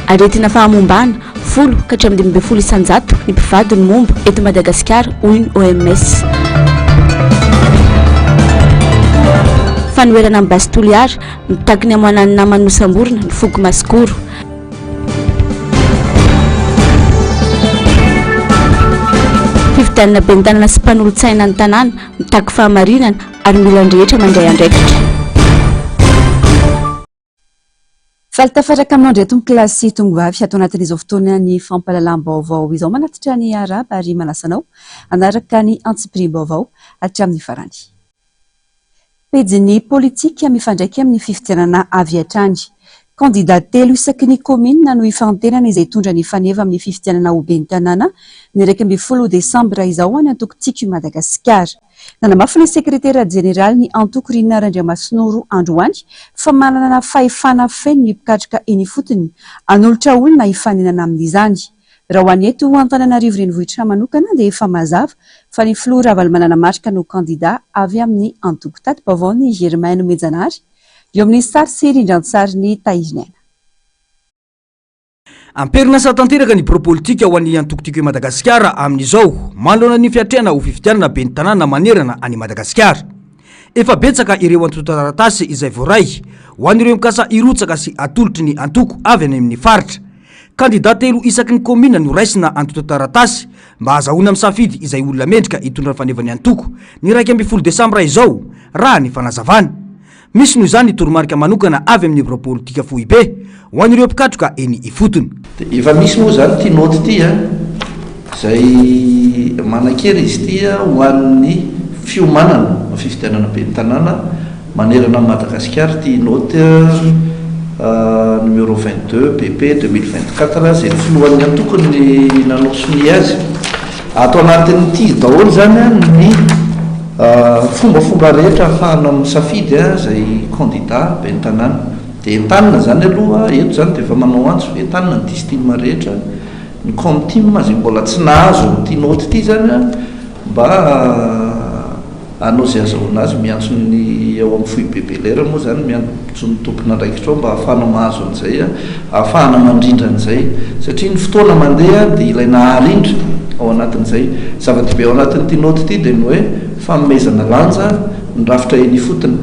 aretina fahamombana folo ka hatramin'ny 12 isanjato ny mpivadiny momba eto Madagasikara hoy ny OMS. Fanoerana amin'ny basy toliara mitaky ny amoanany namany Nosamborina ny Fogo Masikoro. Fifidianana bentanana sy mpanolontsaina ny tanàna mitaky fahamarinana ary mila andrehetra mandray andraikitra. Faltafaraka aminao ndray tony kilasy tongavy ato anatin'izao fotoana ny fampahalalam-baovao izao manatitra ny araba ary manasanao anaraka ny antsipirim-baovao hatramin'ny farany. Pejiny politika mifandraiky amin'ny fifidianana avy hatrany. Kandidat telo isaky ny komina no ifantenana izay tondra ny faneva amin'ny fifidianana ho ben'ny tanàna ny 12 Desambra izao any Antoko-Tsiky Madagasikara. Nanamafy ny sekretera jeneral ny Antoko Rina Randriamasinoro androany fa manana fahefana feno ny mpikatrika eny fotony anolotra olona hifaninana amin'izany. Raha ho any eto Antananarivo renivohitra manokana dia efa mazava fa ny filoha Ravalomanana Matrika no kandidat avy amin'ny Antoko. Tatim-baovao ny Germaine Mejanary eo amin'ny sary sy rindran-tsary ny Taizinaina. Amperinasa tanteraka ny pro-politika ho an'ny Antoko-Tsiky Madagasikara amin'izao manoloana ny fiatrehana ho fifidianana ben'ny tanàna manerana any Madagasikara. Efa betsaka ireo antoko-taratasy izay voaray ho an'ireo mikasa irotsaka sy atolotry ny antoko avy any amin'ny faritra. Kandidat telo isaky ny komina no raisina antoko-taratasy mba azahoana misafidy izay olona mendrika hitondra ny fanevany antoko ny 12 Desambra izao raha ny fanazavana. Misy noho izany toromarika manokana avy amin'ny pro-politika fohy be ho an'ireo mpikatroka eny ifotony. Efa misy moa zany ty noty ty zay manakery izy ty ho an'ny fiomanana fifidianana ben'ny tanàna manerana Madagasikara. Ty noty numéro 22 PP 2024 zay filohan'ny antokony nanosony azy ato anatin'ity daholo zany ny fomba rehetra ahafahana misafidy zay candidat ben'ny tanàna. Dia entanina zany aloha eto zany dia efa manao antso entanina ny disitime rehetra ny comtime zay mbola tsy nahazo ty noty ity zany mba anao zay azahoana azy miantso ny eo amin'ny fohy bebelera moa zany miantso ny tompona andraikitra ao mba ahafahana mahazo an'izay ahafahana mandrindra an'izay satria ny fotoana mandeha dia ilaina harindra ao anatin'izay zava-dehibe ao anatin'ity noty ity dia ny hoe fanomezana lanja ny rafitra eny fotony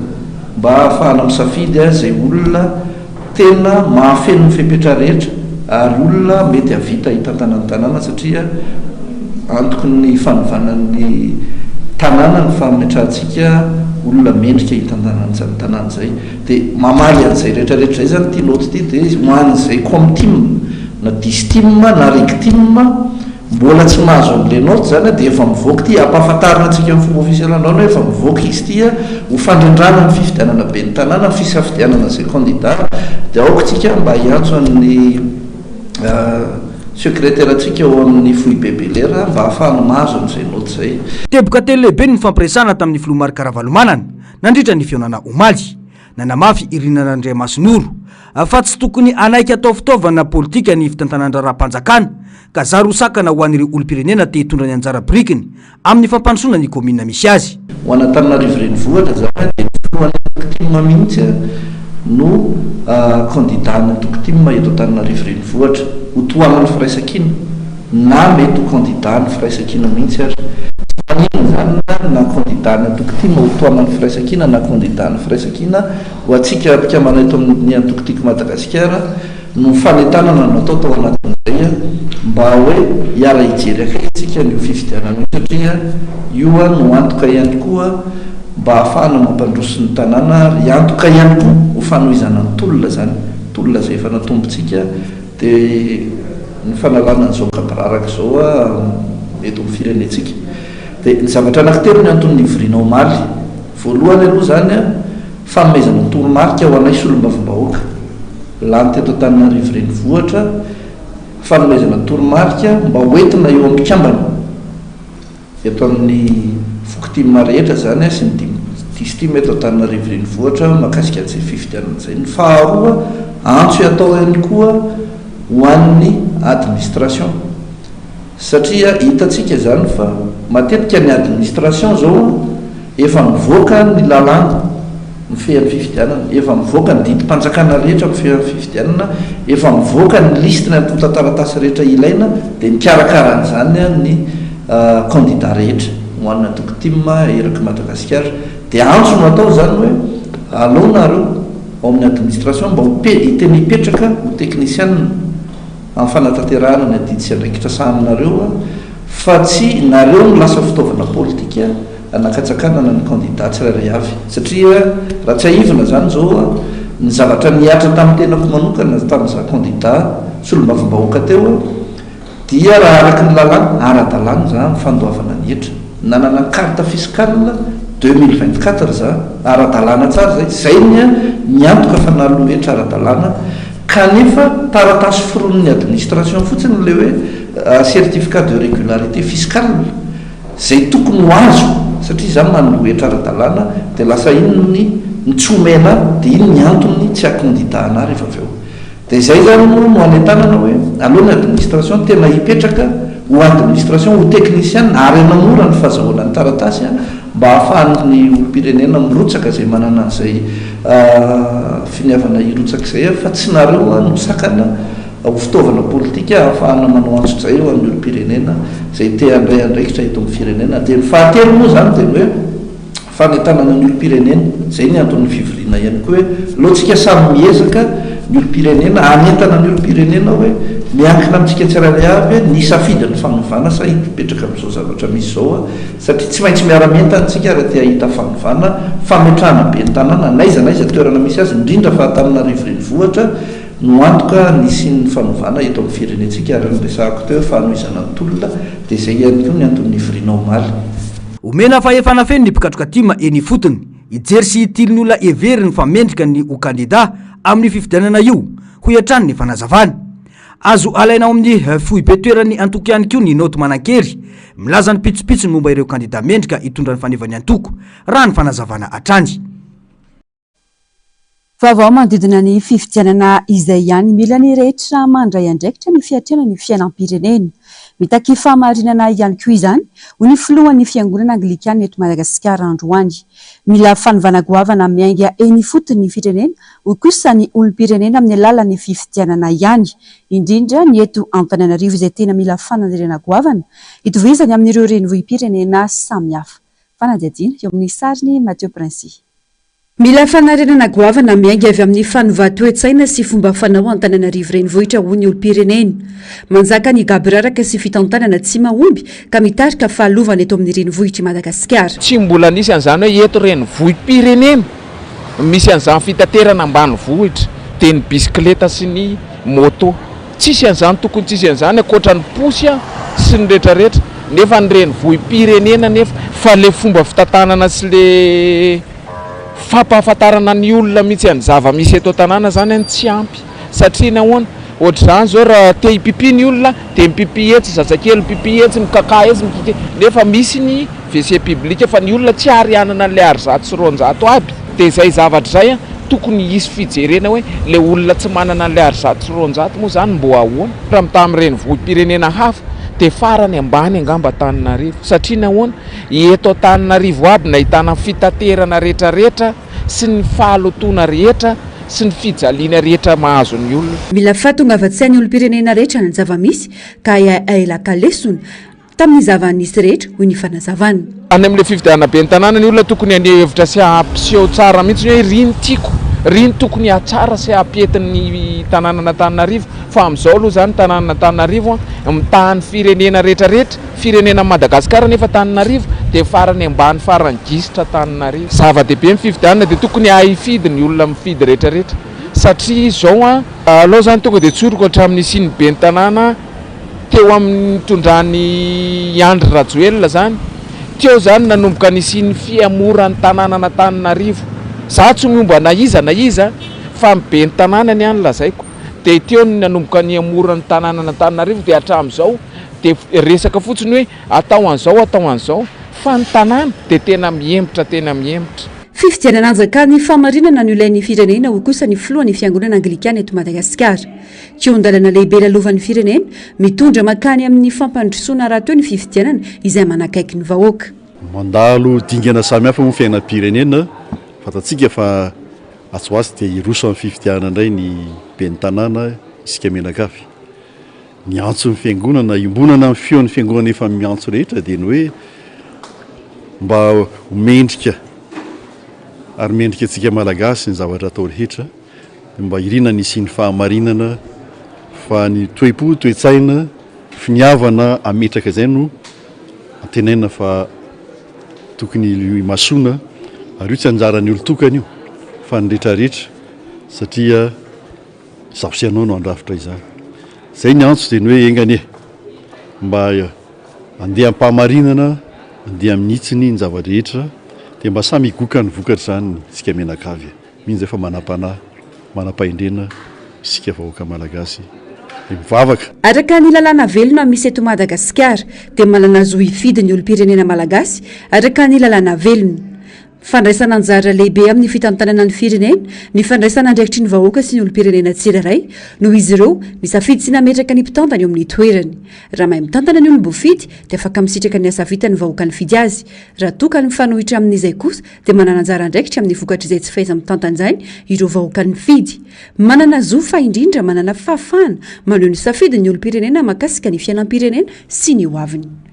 mba ahafahana misafidy zay olona tena mahafeno ny fepetra rehetra ary olona mety avita hitantanany tanàna satria antoko ny fanovanan'ny tanàna ny fametrantsika olona mendrika hitantanany zany tanàna zay dia mamaly an'izay rehetrarehetra zay zany ty noty ty dia hoan'izay comtime na disitime na rectime mbola tsy mahazo amin'le noty zany dia efa mivoaka ty ampahafantarina antsika amin'ny fomba ofisialanao no efa mivoaka izy ty ho fandrindrana ny fifidianana ben'ny tanàna ny fisafidianana zay candidat dia aoka tsika mba hiantso amin'ny sekretera atsika eo amin'ny fohy bebelera mba ahafahana mahazo amin'izay noty zay. Teboka telo lehibe ny fampiresana tamin'ny filoha Marika Ravalomanana nandritra ny fionana omaly nanamafy Irina Randriamasinoro fa tsy tokony anaiky atao fitaovana politika ny fitantanana raha-mpanjakana ka zaro sakana ho an'ireo olom-pirenena te hitondra ny anjara birikiny amin'ny fampandrosoana ny komina misy azy. Ho an'Antananarivo renivohitra zany dia filohan'ny Antoko-Tima mihitsy no candidat ny Antoko-Tima eto Antananarivo renivohitra ho tohanany firaisan-kina na mety ho candidat ny firaisan-kina mihitsy ary fanina zany na candidat ny Antoko-Tima ho tohanany firaisan-kina na candidat ny firaisan-kina ho atsika mpikamana eto amin'ny Antoko-Tika Madagasikara no fanetanana natao tao anatin'izay mba hoe hiara hijery akaitsika ny fifidianana satria io no antoka ihany koa mba ahafahana mampandroso ny tanàna ary antoka ihany koa ho fanohizana ny tolona zany tolona zay efa natombontsika dia ny fanalana n'izao kabararaka zao eto amin'ny firenetsika. Dia ny zavatra anankitelo ny antony ivoriana omaly voalohany aloha zany fanomezana toromarika ho anay solombavam-bahoaka lany teto Antananarivo renivohitra fanomezana toromarika mba hoentina eo amin'ny mpikambana eto amin'ny fokotima rehetra zany sy ny disitime eto Antananarivo renivohitra mahakasika an'izay fifidianana izay. Ny faharoa antso atao ihany koa ho an'ny administration satria hitantsika zany fa matetika ny administration zao efa mivoaka ny lalàna mifehan'ny fifidianana, efa mivoaka ny didim-panjakana rehetra mifehan'ny fifidianana, efa mivoaka ny listina tontataratasy rehetra ilaina, dia nikarakaranyzany a ny candidat rehetra hoanina tokotima eraky Madagasikara. Dia antso no atao zany hoe aleonareo ao amin'ny administration mba hiteny hipetraka ho teknisianina amin'ny fanatanterahana ny adidy sy andraikitra sahaninareo fa tsy nareo no lasa fitaovana politika anakatsakanana ny candidat tsirairay avy, satria raha tsy aivina zany zao ny zavatra niatra tamin'ny tenako manokana tamin'izay candidat solombavam-bahoaka teo dia raha araky ny lalàna ara-dalàna za mifandoavana ny hetra, nanana carte fiscale 2024 za ara-dalàna tsara zay niantoka fa nalohetra ara-dalàna, kanefa taratasy foron'ny administration fotsiny le hoe certificat de régularité fiscale zay tokony ho azo, satria za manolohetra ara-dalàna dia lasa inony nitsomena dia iny ny antony tsy akandidat ana rehefa avy eo. Dia izay zany no anetanana hoe alohan'ny administration tena hipetraka ho administration ho technicien ary namora ny fahazahoana ny taratasy mba hahafahan'ny olom-pirenena mirotsaka zay manana an'izay finiavana hirotsaka izay fa tsy nareo no sakana ho fitaovana politika ahafahana manao antso zay ho amin'ny olom-pirenena zay te handray andraikitra eto amin'ny firenena. Dia ny fahatelo moa zany dia hoe fanetanana ny olom-pirenena, zay ny antony fivoriana ihany koa hoe loantsika samy miezaka ny olom-pirenena anentana ny olom-pirenena hoe miankina amintsika tsirairay avy ny safidy ny fanovana sa hipetraka amin'izao zavatra misy zao satria tsy maintsy miara-mentana tsika raha te hahita fanovana fametrahana be ny tanàna naiza toerana misy azy, indrindra fa Antananarivo renivohitra no antoka nisy ny fanovana eto amin'ny firenentsika ary nyresahako teo fanoizana ny tolona. Dia zay ihany koa ny antony nivoriana omaly omena fa efana feno ny mpikatrokatima eny fotony ijery sy hitiliny olona everiny fa mendrika ny ho candidat amin'ny fifidianana io ho iatrany ny fanazavany azo alainao amin'ny fohy be toerany antoko ihany koa ny noty manan-kery milaza ny pitsopitso ny momba ireo candidat mendrika hitondra ny fanevany antoko raha ny fanazavana hatrany. Vaovao manodidina ny fifidianana izay ihany mila ny rehetra mandray andraikitra ny fiatrana ny fiainam-pirenena mitaky fahamarinana ihany koa izany ho ny filohan'ny fiangonana anglikana eto Madagasikara androany. Mila fanovana goavana miainga eny fotony ny firenena ho kosa ny olom-pirenena amin'ny alalan'ny fifidianana ihany, indrindra ny eto Antananarivo izay tena mila fanandirana goavana hitovizany amin'ireo renivohim-pirenena samihafa. Fanadihadiana eo amin'ny sariny Mathieu Princy. Mila fanarenana goavana miainga avy amin'ny fanovatoetsaina sy fomba fanao Antananarivo renivohitra ho ny olom-pirenena. Manjaka ny gabraraka sy fitantanana tsy mahomby ka mitarika fahalovana eto amin'ny renivohitra Madagasikara. Tsy mbola nisy an'izany hoe eto renivohim-pirenena misy an'izany fitaterana ambanivohitra dia ny bisikleta sy ny moto. Tsisy an'izany tokony tsisy an'izany ankoatra ny posy sy ny rehetrarehetra nefa ny renivohim-pirenena nefa fa le fomba fitantanana sy le fampahafantarana ny olona mihitsy any zava-misy eto tanàna zany any tsy ampy satria nahoana ohatr'izany zao raha te hipipi ny olona dia mipipi etsy zazakely mipipi etsy mikaka etsy mikike nefa misy ny WC public fa ny olona tsy arianana an'ilay arizato sy roanjato aby. Dia izay zavatra zay tokony hisy fijerena hoe le olona tsy manana an'ilay arizato sy roanjato moa zany mbo ahoana raha mitamin'ny renivohim-pirenena hafa dia farany ambany angamba Antananarivo satria nahoana eto Antananarivo aby nahitana fitaterana rehetrarehetra sy ny fahalotona rehetra sy ny fijaliana rehetra mahazo ny olona. Mila fahatonga afa-tsain'ny olom-pirenena rehetra ny zava-misy ka ailaka lesona tamin'ny zava-nisy rehetra hoy ny fanazavana. Any amin'ilay fifidianana be ny tanàna ny olona tokony hanevitra sy hampiseho tsara mihitsy hoe riny tiako, riny tokony hatsara sy hampientin'ny tanànana Antananarivo fa amin'izao aloha zany tanànana Antananarivo mitahan'ny firenena rehetrarehetra, firenena Madagasikara nefa Antananarivo dia farany ambany farany gisitra Antananarivo. Zava-dehibe ny fifidianana dia tokony hahifidy ny olona mifidy rehetrarehetra satria izao aloha zany tonga dia tsoroko hatramin'ny siny be ny tanàna teo amin'ny tondrany Andry Rajoelina zany teo zany nanomboka nisy fiamoran'ny tanànana Antananarivo. Za tsy miomba na iza fa mibe ny tanàna ny any lazaiko dia teo nanomboka ny amoran'ny tanànana Antananarivo dia hatramin'izao dia resaka fotsiny hoe atao an'izao fa ny tanàna dia tena miembotra. Fifidianana anjakany famarinana ny ilain'ny firenena ho kosa ny filohan'ny fiangonana anglikana eto Madagasikara. Kiondalana lehibe lalovan'ny firenena mitondra makany amin'ny fampandrosoana raha teo ny fifidianana izay manakaiky ny vahoaka. Mandalo dingana samihafa mo fiainam-pirenena fatatsika fa atsoasy dia iroso amin'ny fivitiana indray ny ben'ny tanàna isika menakafy miantso ny fiangonana iombonana amin'ny feon'ny fiangonana efa miantso rehetra dia ny hoe mba mendrika ary mendrika antsika malagasy ny zavatra atao rehetra mba irina ny sy ny fahamarinana fa ny toepo toetsaina finiavana ametraka izay no antenaina fa tokony masona ary io tsy anjarany olotokana io fa ny rehetrarehetra satria zaho sy anao no andrafitra izany zay ny antso dia ny hoe engany mba andeha ampahamarinana andeha amin'nitsiny ny zava-rehetra dia mba samy higoka ny vokatra zany isika menakavy mihiny zay fa manam-panahy manam-pahendrena isika vahoaka malagasy dia mivavaka araka ny lalàna velona misy eto Madagasikara dia manana zo hifidy ny olom-pirenena malagasy araka ny lalàna velona fandraisana anjara lehibe amin'ny fitantanana ny firenena ny fandraisana andraikitry ny vahoaka sy ny olom-pirenena tsirairay noho izy ireo misafidy sy nametraka ny mpitantana eo amin'ny toerany raha mahay mitantana ny olom-bofidy dia afaka misitraka ny asa vita ny vahoaka ny fidy azy raha toka ny mifanohitra amin'izay kosa dia manana anjara andraikitra amin'ny vokatra izay tsy fahaiza mitantan'izany ireo vahoaka ny fidy manana zo fa indrindra manana fahafahana maneho ny safidy ny olom-pirenena makasika ny fiainam-pirenena sy ny hoaviny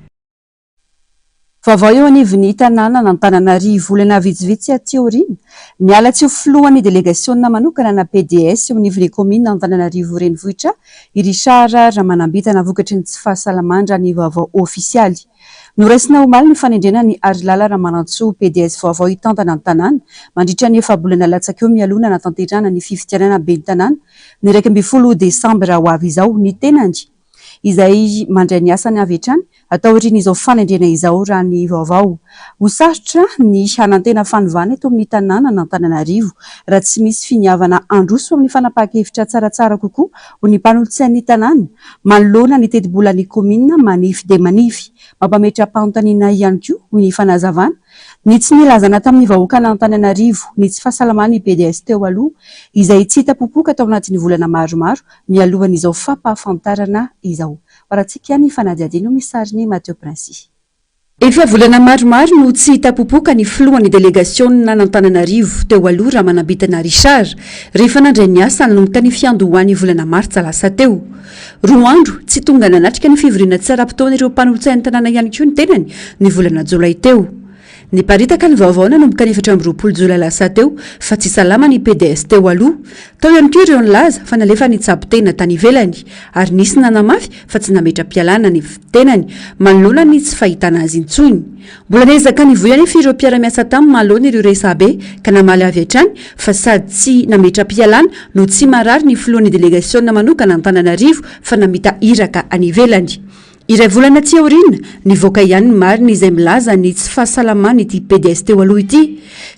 vaovao eo anivon'ny tanàna n'Antananarivo olana vitsivitsy aty aoriana miala tsy ho filohan'ny délégation manokana na PDS eo anivon'ny commune Antananarivo renivohitra i Richard Ramanambitana vokatry ny tsy fahasalamandra ny vaovao ofisialy noraisina omaly ny fanendrena ny Arilala Ramanantsoa PDS vaovao hitantana ny tanàna mandritra ny efa-bolana latsaka eo mialona natanterana ny fifidianana ben'ny tanàna ny 12 Desambra ho avy izao ny tenany izay mandray ny asany avy hatrany atao orin'ny izao fanendrena izao raha ny vaovao ho sarotra ny hanantena fanovana eto amin'ny tanàna n'Antananarivo raha tsy misy finiavana androso amin'ny fanapahan-kevitra tsaratsara kokoa ho ny mpanolotsain'ny tanàna manoloana ny teti-bolan'ny komina manify dia manify mampametram-panontaniana ihany koa ho ny fanazavana ny tsy nilazana tamin'ny vahoaka n'Antananarivo ny tsy fahasalamany PDS teo aloha izay tsy hita-popoka tao anatin'ny volana maromaro mialohan'izao fampahafantarana izao paratsika ny fanadiadiana misariny Mateo Princy efa volana maromaro no tsy hita-popoka ny filohan'ny délégation n'Antananarivo teo aloha Ramanambitana Richard rehefa nandray ny asa nanomboka ny fiandohany volana martsa lasa teo roa andro tsy tonga nanatrika ny fivoriana tsara-potoana ireo mpanolotsain'ny tanàna ihany koa ny tenany ny volana jolay teo ny paritaka ny vaovao nanomboka ny 7 jolay lasa teo fa tsy salama ny PDS teo aloha tao ihany koa ireo nilaza fa nalefa ny tsabo-tena tany ivelany ary nisy nanamafy fa tsy nametra-pialana ny tenany manoloana ny tsy fahitana azy intsony mbola nezaka ny voyany fa ireo mpiara-miasa tamin'ny mahalona ireo resabe ka namaly avy hatrany fa sady tsy nametra-pialana no tsy marary ny filohan'ny délégation manokana Antananarivo fa namita iraka any ivelany iray volana tsy aoriana nivoaka ihany ny marina izay milaza ny tsy fahasalamany ity PDS teo aloha ity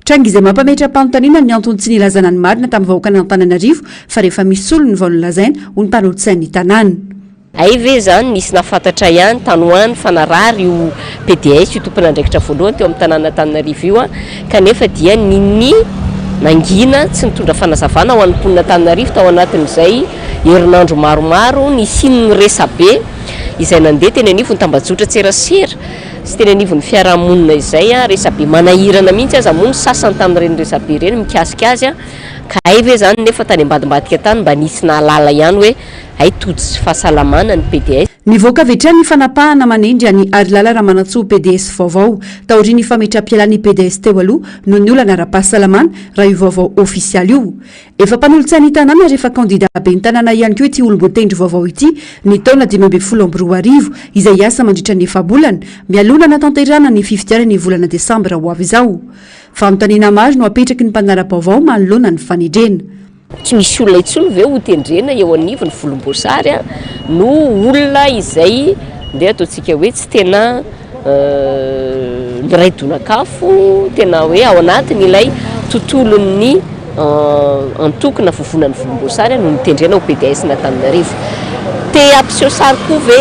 trangy izay mampametra-panontaniana ny antony tsy nilazana ny marina tamin'ny vahoaka n'Antananarivo fa rehefa misy olona vao nolazaina ho ny mpanolotsain'ny tanàna ay ve zany nisy nafantatra ihany tanoany fa narary io PDS io tompon'andraikitra voalohany teo amin'ny tanàna Antananarivo io kanefa dia niny nangina tsy nitondra fanazavana ho an'ny mponina Antananarivo tao anatin'izay herinandro maromaro ny sininy resabe izay nandeha teny anivony tambajotra tserasera sy teny anivony fiarahamonina izay resabe manahirana mihitsy aza mono sasany tamin'ireny resabe ireny mikasika azy ka ay ve zany nefa tany ambadimbadika tany mba nisy nahalala ihany hoe ay tody sy fahasalamana ny PDS nivoaka avy hatrany ny fanapahana manendry any Arilala Ramanantsoa PDS vaovao taorian'ny fametra-pialan'ny PDS teo aloha no ny olana ara-pahasalamana raha io vaovao ofisialy io efa mpanolotsain'ny tanàna rehefa kandida ben'ny tanàna ihany koa ity olom-boatendry vaovao ity ny taona 2012 izay asa mandritra ny efa-bolana mialona natanterana ny fifidianany volana Desambra ho avy izao fanontaniana maro no apetraky ny mpanara-baovao manoloana ny fanendrena tsy misy olona intsony ve ho tendrena eo anivony volomboasary no olona izay ndeha ataontsika hoe tsy tena niray donakafo tena hoe ao anatiny ilay tontolon'ny antokona vovonan'ny volomboasary no nitendrena ho PDS n'Antananarivo te ampiseho sary koa ve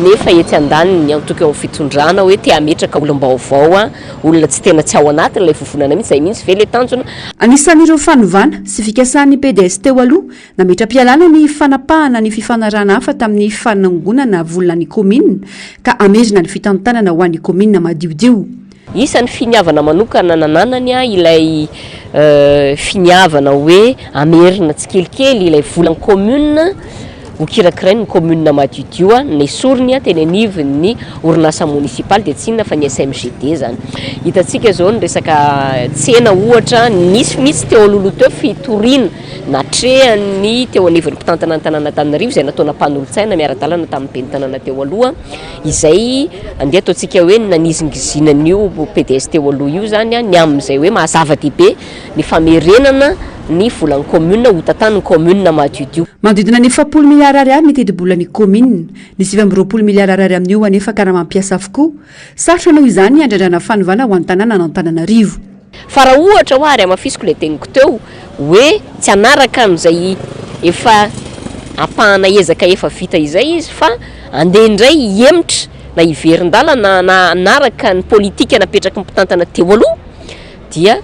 nefa etsy andaniny antoka eo amin'ny fitondrana hoe te ametraka olom-baovao olona tsy tena tsy ao anatiny ilay vovonana mihitsy zay mihitsy ve le tanjona anisan'ireo fanovana sy fikasahan'ny PDS teo aloha nametra-pialana ny fanapahana ny fifanarana hafa tamin'ny fanangonana volana ny komina ka amerina ny fitantanana ho an'ny komina madiodio isan'ny finiavana manokana nananany ilay finiavana hoe amerina tsikelikely ilay volany commune ho kirakirainy ny commune Matiodio nesoriny teny anivon'ny orinasa municipal de tsy inona fa ny SMGD zany. Hitantsika zao ny resaka tsena ohatra nisy mitsy teo alolo teo fitorina natrehany teo anivon'ny mpitantana ny tanàna Antananarivo izay nataona mpanolontsaina miara-dalana tamin'ny ben'ny tanàna teo aloha izay andeha ataontsika hoe nanizingizinan'io PDS teo aloha io zany ny amin'izay hoe mahazava-dehibe ny famerenana ny volan'ny commune ho tantan'ny commune Matiodio. Manodidina ny 7 miliara ariary ny tedi-bolan'ny commune, ny 20 miliara ariary amin'io anefa karaha mampiasa avokoa. Sarotra noho izany andrandrana fanovana ho an'ny tanàna Antananarivo. Fa raha ohatra hoe ary amafisiko le teniko teo hoe tsy anaraka an'izay efa apahana ezaka efa vita izay izy fa andeha indray hemitra na hiverin-dalana na anaraka ny politika napetraka ny mpitantana teo aloha dia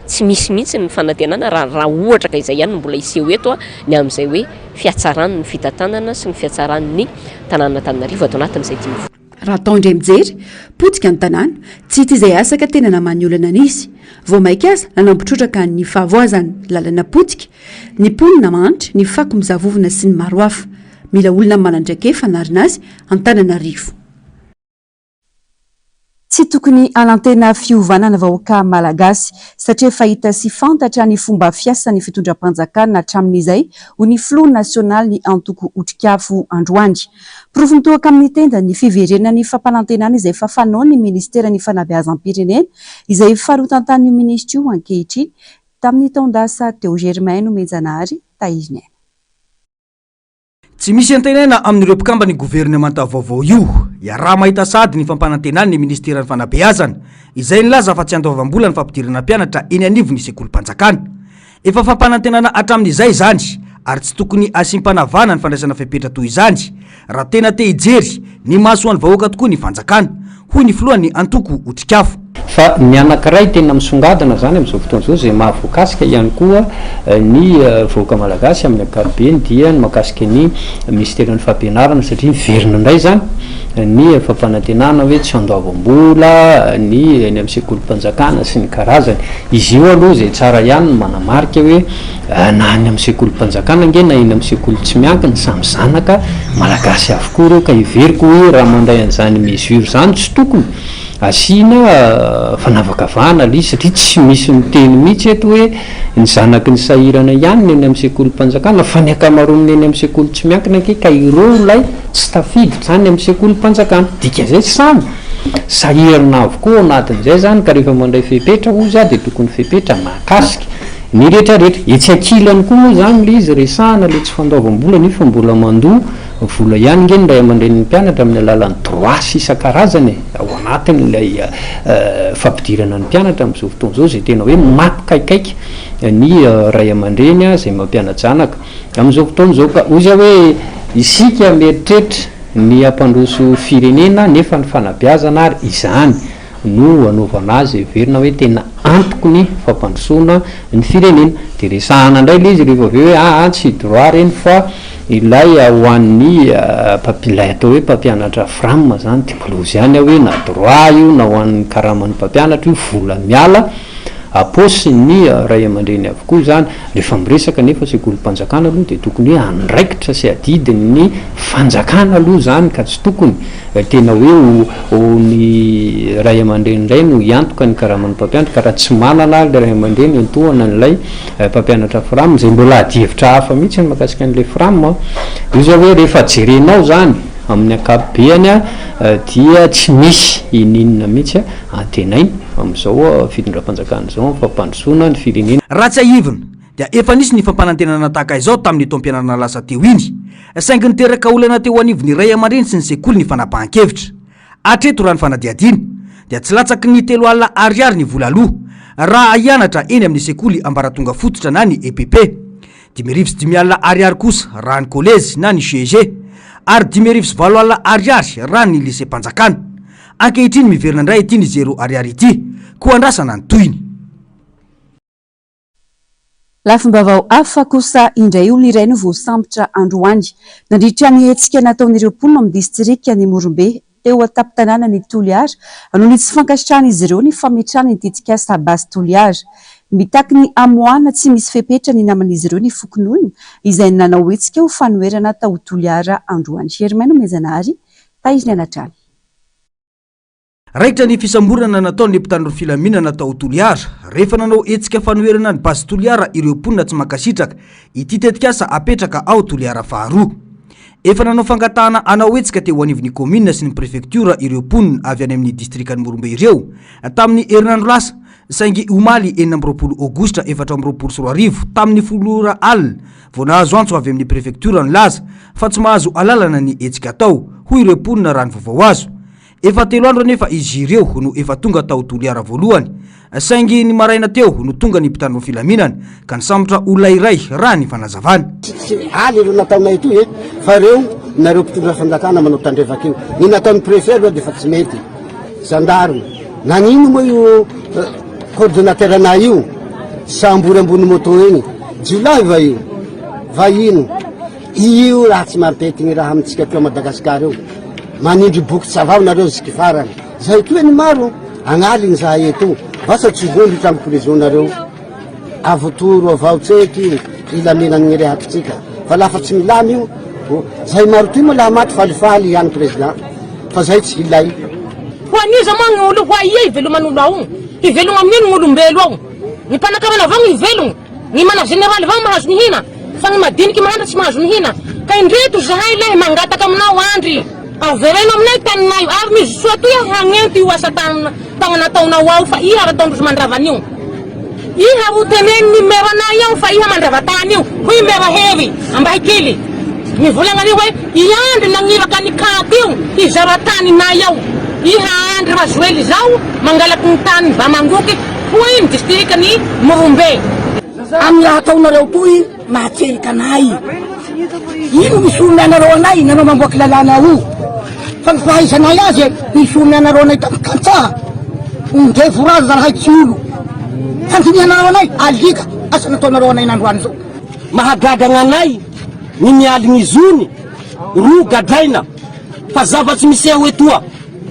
tsy misy mihitsy ny fanantenana raha ohatra ka izay ihany mbola iseho eto ny amin'izay hoe fiatsaran'ny fitantanana sy ny fiatsaran'ny tanàna Antananarivo ato anatin'izay 10 vola. Raha atao indray mijery, potika ny tanàna, tsy hita izay asa ka tena namany olana nisy. Vao maika aza nanampitrotraka ny fahavoazany lalana potika, ny ponina manitra, ny fako mizavovona sy ny maro hafa. Mila olona manandraikefa narina azy Antananarivo. Tsy tokony alantena fiovanana vahoaka malagasy satria fahita sy fantatra ny fomba fiasan'ny fitondram-panjakana hatramin'izay ho ny filoha nasionaly ny antoko otrikafo androany. Porofo mitohaka amin'ny tenda ny fiverenana ny fampanantenana izay efa fanao ny ministeran'ny fanabeazam-pirenena izay faharotan-tany minisitry io ankehitriny tamin'ny taondasa teo Germain Menjanahary Taizina. Tsy misy antenana amin'ireo mpikambany gouvernemanta vaovao io raha mahita sady ny fampanantenany ny ministeran'ny fanabeazana izay nilaza fa tsy andoavam-bola ny fampidirana mpianatra eny anivony sekolim-panjakana. Efa fampanantenana hatramin'izay zany ary tsy tokony asim-panavana ny fandraisana fepetra toy izany raha tena te hijery ny mahasoan'ny vahoaka tokoa ny fanjakana hoy ny filohan'ny antoko otrikafo. Fa ny anankiray tena misongadina zany amin'izao fotoana izao izay mahavoakasika ihany koa ny vahoaka malagasy amin'ny ankapobeny dia ny mahakasika ny ministeran'ny fampianarana satria miverina indray zany ny fampanantenana hoe tsy andoavam-bola ny eny amin'ny sekolim-panjakana sy ny karazany. Izy io aloha izay tsara ihany manamarika hoe na any amin'ny sekolim-panjakana nge na eny amin'ny sekoly tsy miankina samy zanaka malagasy avokoa ireo ka iveriko hoe raha mandray an'izany mesure zany tsy tokony asina fanavakavahana li satria tsy misy miteny mihitsy eto hoe ny zanaky ny sahirana ihany ny eny amin'ny sekolim-panjakana fa ny akamaroany eny amin'ny sekoly tsy miankina nke ka ireo ilay tsy tafiditra zany amin'ny sekolim-panjakana dika zay samy sahirana avokoa anatin'izay zany ka rehefa mandray fepetra oza dia tokony fepetra mahakasika ny rehetrarehetra etsy ankilany koa moa zany le izy resahana le tsy fandoavam-bola nefa mbola mandoa vola ihany nge nray aman-dren'ny mpianatra amin'ny alalan'ny droit sy isan-karazany ao anatin'ilay fampidirana ny mpianatra amin'izao fotoana izao zay tena hoe mampikaikaika ny ray aman-dreny zay mampiana-janaka amin'izao fotoana izao ka ozy hoe isika mieritreritra ny ampandroso firenena nefa ny fanabeazana ary izany no anaovana azy verina hoe tena antoko ny fampandrosoana ny firenena dia resahana indray le izy rehefa aveo hoe tsy droit reny fa ilay ho an'ny papilay atao hoe mpampianatra fram zany tipolozy ihany hoe na droit io na ho an'ny karaman'ny mpampianatra io vola miala aposy ny ray aman-dreny avokoa zany rehefa miresaka nefa sekolim-panjakana aloha dia tokony hoe andraikitra sy adidiny fanjakana aloha zany ka tsy tokony tena hoe ny ray aman-dreny indray no hiantoka ny karaman'ny mpampianatra ka raha tsy manana le ray aman-dreny antohana n'ilay mpampianatra fram zay mbola adihevitra hafa mihitsy ny mahakasika an'ilay fram io zao hoe rehefa jerenao zany amin'ny ankapobeny dia tsy misy ininona mihitsy antenainy amin'izao fitondram-panjakana izao fampandrosoana ny firenena. Raha tsy ahivina dia efa nisy ny fampanantenana tahaka izao tamin'ny taom-pianarana lasa teo iny saingy niteraka olana teo anivony ray aman-dreny sy ny sekoly ny fanapahan-kevitra. Atreto raha ny fanadihadiana dia tsy latsaky ny 3 alina ariary ny vola aloha raha hianatra eny amin'ny sekoly ambaratonga fototra na ny EPP, 5 alina ariary kosa raha ny kolejy na ny CEG ary 5 alina ariary raha ny lycée mpanjakana. Ankehitriny miverina indray ity ny 0 ariary ity koa andrasana ny toyiny. Lafimbavao hafa kosa indray olona iray no voasambotra androany nandritra ny hetsika nataon'ireo mponina amin'ny distrika ny Morombe teo an-tampon-tanàna ny Toliara noho ny tsy fankasitrahana izy ireo ny fametrahana ny tetikasa basy Toliara. mitaky ny amoana tsy misy fepetra ny naman'izy ireo ny fokon'olona izay nanao hetsika ho fanoerana tao Toliara Androany. Germain Mezanary taiziny anatrany. Raitra ny fisamborana nataon'ny mpitandro filaminana tao Toliara rehefa nanao hetsika fanoerana ny basy Toliara ireo mponina tsy mankasitraka ity tetikasa apetraka ao Toliara faharoa. Efa nanao fangatahana anao hetsika teo anivon'ny commune sy ny préfecture ireo mponina avy any amin'ny distrikan'ny Morombe ireo tamin'ny herinandro lasa saingy omaly 4 Aogositra 2024 tamin'ny 10 alina vao nahazo antso avy amin'ny préfecture ny laza fa tsy mahazo alalana ny hetsika tao hoy ireo mponina raha ny vaovao azo. Efa 3 andro nefa izy ireo no efa tonga tao Toliara voalohany saingy ny maraina teo no tonga ny mpitandro filaminana ka nisambotra olona iray raha ny fanazavana. Ali ireo nataonay itoy fa reo nareo mpitondra fanjakana manao tandrevaka io ny nataon'ny préfet aloha dia fa tsy mety gendarme nanino moa io coordinateur anay io sambory ambony moto eny Julay va io vahino io raha tsy maritetigny raha amitsika teo Madagasikara eo manindry boky tsy avao nareo ziky farany zay toeny maro agnaligny zahay eto vasa tsy voly trano prison nareo avotoro avao tseky ilaminany rehakitsika fa lafa tsy milamy io zay maro toy moa laha maty falifaly ihany président fa zay tsy ilay ho aniza moa gny olo ho aia iveloman'olo ao ivelogna amin'ino gn'olombelo ao ny mpanakarana avao gny ivelogny ny mana général avao mahazo mihina fa gny madiniky mahandra tsy mahazo mihina ka indreto zahay lay mangataka aminao andry avereno aminay taninay ary misy soa toy hagnenty io asa tagnanataonao ao fa iha rataondrozy mandravan'io iha ho teneny numero anay ao fa iha mandravatany io hoy mera hery ambahikily mivolagna hoe iandry nagniraka ny katy io izaratany-nay ao iha andry razoely zao mangalaky ny tany Bamangoky hoy ny distrikany Morombe amin'ny raha ataonareo toy mahatseriky anay ino misommy anareo anay nanao mamboaky lalàna io fa ny fahaizanay azy misommy anareo anay tamin'ny kantsaha ndre vorazy zarahay tsy olo fantinianareo anay alika asa nataonareo anay nandroany zao mahagadagna anay ny mialigny zony ro gadraina fa zavatsy miseho etoa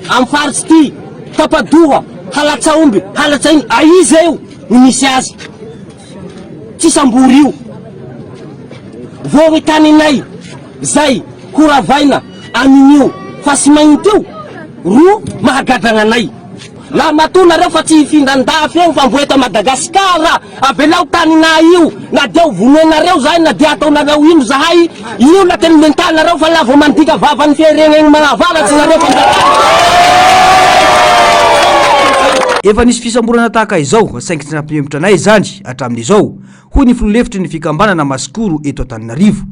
amin'ny faritsy ty Tapadoha halatsaomby halatsainy aiza eo ny misy azy tsy sambory io vao itaninay zay koravaina amin'io fa sy magnity io ro mahagadagna anay la matonareo fa tsy hifindran-dafy eo fa mvoeta Madagasikara avelao taninay io na dia ho vonoenareo zahay na dia ataonareo ino zahay io la teny mentanareo fa la vao mandika vavany fireneny magnavaratsy nareo efa nisy fisamborana tahaka izao saingy tsy nampihemitra anay zany hatramin'izao hoy ny filolefitry ny fikambanana Masikoro eto Antananarivo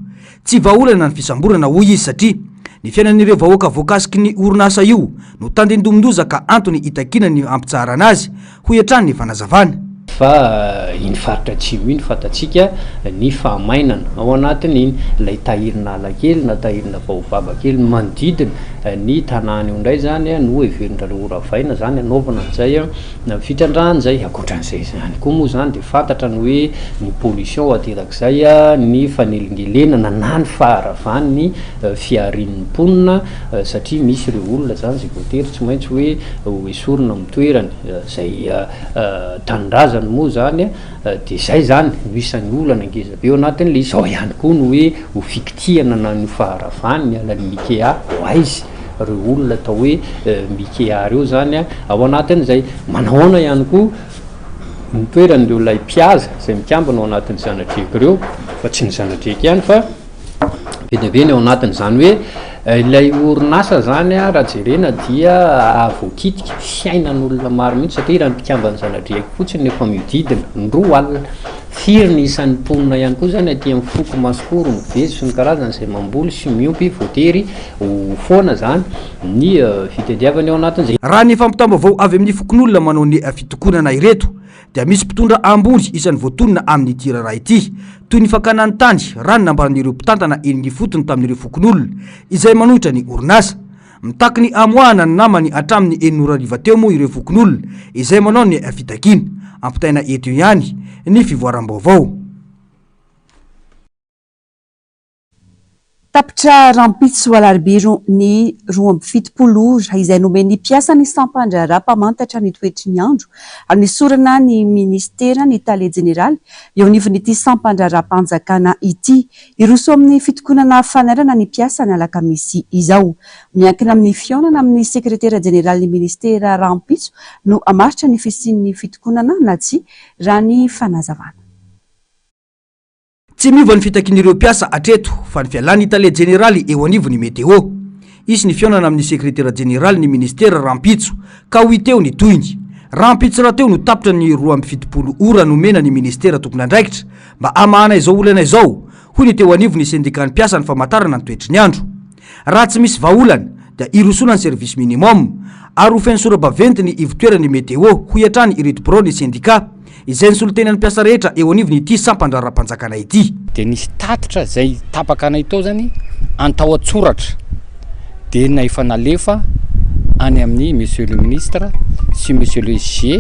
tsy vahaolana ny fisamborana hoy izy satria ny fiainan'ireo vahoaka voakasiky ny orinasa io no tandindomindozaka ka antony itakina ny ampitsara anazy hoy hatrany ny fanazavana fa iny faritra atsimo iny fatatsika ny fahamainana ao anatiny iny lay tahirina alakely na tahirina baobaba kely manodidina ny tanàna io indray zany no heverindreo oravaina zany anaovana an'izay na fitrandrahana zay akoatran'izay zany koa moa zany dia fantatra ny hoe ny pollution aterak'izay ny fanelingelenana na ny faharavany ny fiarin'ny mponina satria misy ireo olona zany zay voatery tsy maintsy hoe hoesorina mitoerany zay tanindrazana moa zany dia zay zany isan'ny olana angeza be ao anatin'le izao ihany koa no hoe ho fikitiana na ny faharavany mialan'ny Mikea oaizy reo olona atao hoe Mikea reo zany ao anatin'izay manaona ihany koa mitoeran'ireo lay mpiaza zay mikambana ao anatin'ny zanatreky reo fa tsy ny zanatreky ihany fa vedaveny ao anatin'izany hoe ilay orinasa zany raha jerena dia avokitika fiainan'olona maro mihitsy satria raha ny mpikambany zanadriaky fotsiny efa miodidina ndroa alina firy ny isan'ny mponina ihany koa zany aty amin'ny foko Masikoro mivezy sy ny karazany izay mamboly sy miompy voatery ho foana zany ny fitediavany ao anatin'izay raha ny fampitambavao avy amin'ny fokon'olona manao ny fitokonana ireto dia misy mpitondra ambory isan'ny voatonona amin'ny tira raha ity toy ny fakanany tany raha ny nambaran'ireo mpitantana eny ny fotony tamin'ireo fokon'olona izay manohitra ny orinasa mitaky ny amoahana ny namany hatramin'ny 900 teo moa ireo fokon'olona izay manao ny fitakina ampitaina eto ihany ny fivoaram-baovao. tapitra rampitso alarbiro ny 27 ora izay nomeny mpiasa ny sampandrara mpamantatra ny toetry ny andro ary nisorana ny ministera ny tale jeneraly eo anivon'ity sampandraram-panjakana ity iroso amin'ny fitokonana fanarana ny mpiasa ny alakamisy izao miankina amin'ny fionana amin'ny sekretera jeneraly ny ministera rampitso no amaritra ny fisian'ny fitokonana na tsy raha ny fanazavana. Tsy miova ny fitakin'ireo mpiasa atreto fa ny fialany Italia jeneraly eo anivon'ny meteo. Izy ny fionana amin'ny sekretera jeneraly ny ministera Rampitso ka ho teo ny toyny. Rampitso raha teo no tapitra ny 27 ora nomena ny ministera tompon'andraikitra mba amahana izao olana izao hoy ny teo anivon'ny syndicat ny mpiasa ny famantarana ny toetry ny andro. Raha tsy misy vahaolana dia irosona ny service minimum ary ho feno sora-baventy ny ivotoerany meteo ho iatrany ireto birao ny syndicat izay ny solotenan'ny mpiasa rehetra eo anivony ity sampandraram-panjakana ity. Dia nisy tatitra izay tapaka anay tao zany antao atsoratra dia naefa nalefa any amin'ny monsieur le ministre sy monsieur le SG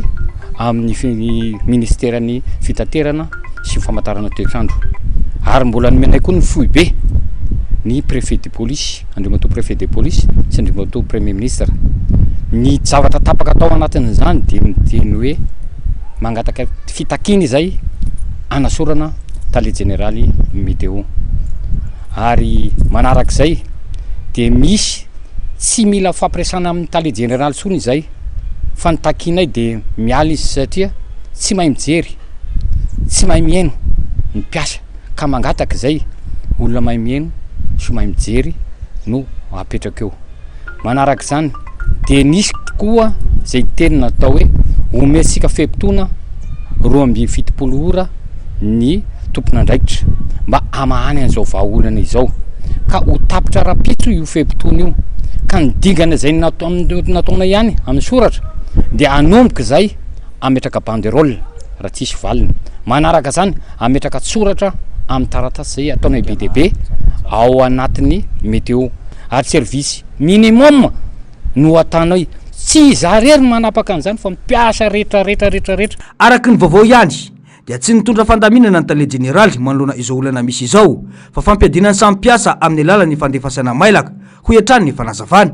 amin'ny ministerany fitaterana sy famantarana toetrandro ary mbola nomenay koa ny fohy be ny préfet de police andriamato préfet de police sy andriamato premier ministre ny zavatra tapaka tao anatin'izany dia miteny hoe mangataka fitakiny izay anasorana tale jeneraly meteo ary manarak'izay dia misy tsy mila fampiresana amin'ny tale jeneraly sony izay fa nitakinay dia miala izy satria tsy mahay mijery tsy mahay mihaino ny mpiasa ka mangataka izay olona mahay mihaino sy mahay mijery no apetraka eo. Manarak'izany dia nisy koa izay teny natao hoe omesika fepitona 27 ora ny tompon'andraikitra mba amahany an'izao vahaolana izao ka ho tapitra rapitso io fepitona io ka nidingana izay nataona ihany amin'ny soratra dia anomboka izay ametraka banderole raha tsisy valiny. Manaraka izany ametraka soratra amin'ny taratasy izay ataonay be dia be ao anatin'ny meteo ary service minimum no atanay tsy zarery manapaka an'izany fa mpiasa rehetra. Araky ny vaovao ihany dia tsy nitondra fandaminana ny tale jeneraly manoloana izao olana misy izao fa fampiadinany samy mpiasa amin'ny alalan'ny fandefasana mailaka ho iatrany ny fanazavana.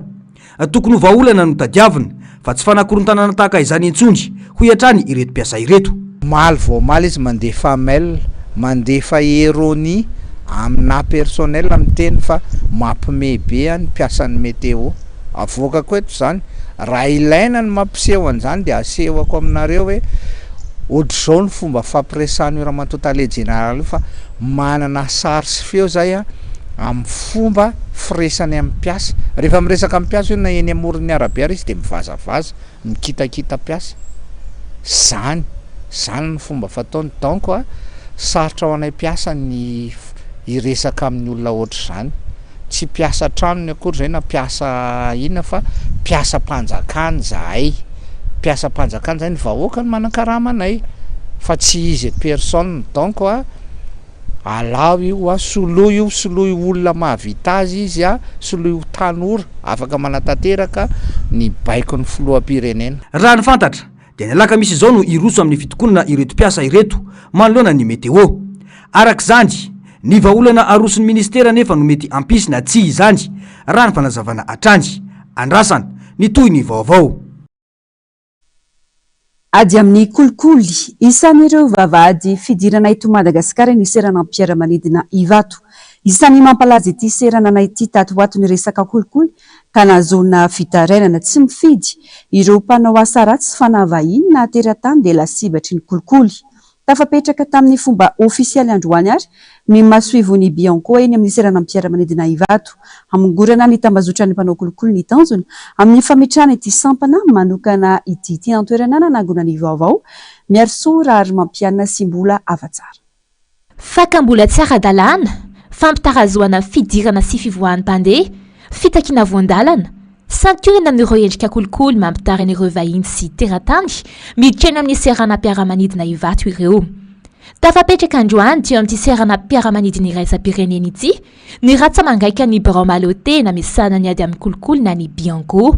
Tokony ho vahaolana no tadiavina fa tsy fanakorontanana tahaka izany intsondry ho iatrany ireto mpiasa ireto. Maly vao maly izy mandefa mail mandefa eroni amina personnel amin'ny teny fa mampime be any mpiasan'ny meteo avoakako eto zany raha ilaina ny mampiseho an'izany dia asehoko aminareo hoe ohatr'izao ny fomba fampiresany io raha mantotale jeneraly fa manana sary sy feo zay amin'ny fomba firesany amin'ny mpiasa rehefa miresaka amin'ny mpiasa io na eny amoron'ny arabe ary izy dia mivazavaza mikitakita mpiasa zany ny fomba fataony donc sarotra ao anay mpiasa ny iresaka amin'ny olona ohatr' zany tsy mpiasa tranony akory zay na mpiasa inona fa mpiasa mpanjakany zahay mpiasa mpanjakany zay ny vahoaka ny manan-karamanay fa tsy izy personne donc alao io soloy olona mahavita azy izy soloy tanora afaka manatanteraka ny baiko ny filoham-pirenena. Raha ny fantatra dia ny alakamisy izao no iroso amin'ny fitokonana ireto mpiasa ireto manoloana ny meteo. Arak'izany ny vahaolana aroson'ny ministera nefa no mety ampisy na tsy izany raha ny fanazavana atrany andrasana ny toy ny vaovao. Ady amin'ny kolikoly isan'ireo vavahady fidirana eto Madagasikara ny serana mpiara-manidina Ivato. Isan'ny mampalaza ity serana ity tato ato ny resaka kolikoly ka nazona fitarainana tsy mifidy ireo mpanao asa ratsy sy fanavahiny na teratany dia lasibatry ny kolikoly. Tafapetraka tamin'ny fomba ofisialy androany ary ny masoivony Bianco eny amin'ny serana mpiara-manidina Ivato hamongorana ny tambazotra ny mpanao kolikoly ny tanjona amin'ny fametrahana ity sampana manokana ity antoerana nanangona ny vaovao miarosora ary mampianana simbola afatsara. Fakambola tsy ara-dalàna, fampitarazoana fidirana sy fivoahan'm-pandeha, fitakina voandalana, santurina amin'ireo endrika kolikoly mampitarana ireo vahiny sy teratany miditra amin'ny serana mpiara-manidina Ivato ireo. Tafapetraka androany teo amin'ity serana mpiara-manidina iraisam-pirenena ity ny ratsa mangaika ny Birao Malote na misana ny ady amin'ny kolikoly na ny Bianco.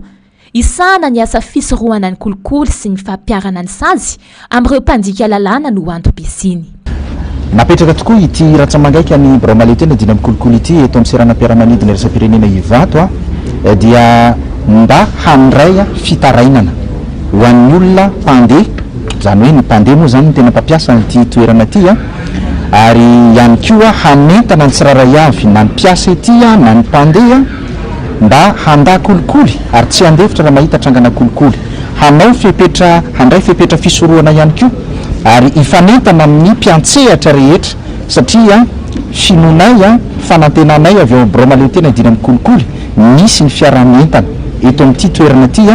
Isana ny asa fisorohana ny kolikoly sy ny fampiarana ny sazy amin'ireo mpandika lalàna no antom-pisiny. napetraka tokoa ity ratsamangaiky ny bramalete dina mikolokolo ity eto amin'ny seranam-piaramanidina resa-pirenena Ivato dia mba handray fitarainana ho an'ny olona mpandeha, zany hoe ny mpandeha moa zany no tena mpampiasa ity toerana ity ary ihany koa hamentana ny tsiraray avy na ny mpiasa ity na ny mpandeha mba handa kolikoly ary tsy andefitra raha mahita trangana kolikoly, hanao fepetra, handray fepetra fisorohana ihany koa ary ifanentana amin'ny mpiantsehatra rehetra satria finonay fanantenanay avy ao Bromaletena dina mikolikoly misy ny fiarahamentana eto amin'ity toerana ity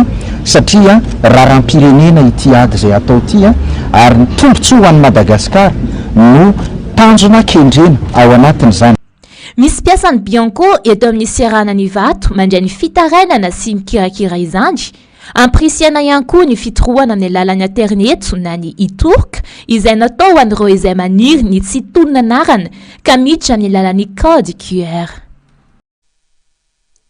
satria raharam-pirenena ity ady zay atao ity ary ny tombontsoa ho an'ny Madagasikara no tanjona kendrena ao anatin'izany. Misy mpiasan'ny Bianco eto amin'ny seranan'i Ivato mandray ny fitarainana sy mikirakira izany. Amprisiana ihany koa ny fitorohana amin'ny alalan'ny internet na ny e-tork izay natao an'ireo izay maniry ny tsy tonona anarana ka miditra amin'ny alalan'ny code QR.